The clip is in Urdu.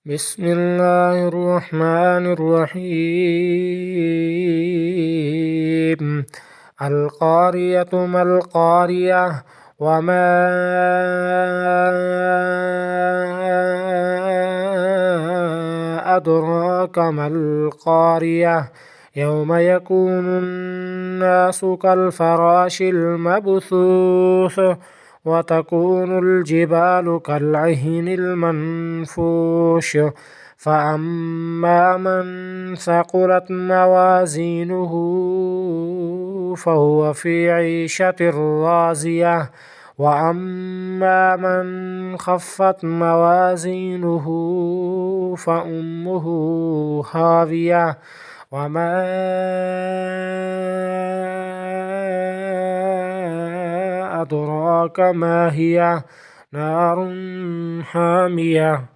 بسم الله الرحمن الرحيم. القارية ما القارية وما أدراك ما القارية يوم يكون الناس كالفراش المبثوث وتكون الجبال كالعهن المنفوش فأما من ثقلت موازينه فهو في عيشة راضية وأما من خفت موازينه فأمه هاوية وما أدراك ما هي نار حامية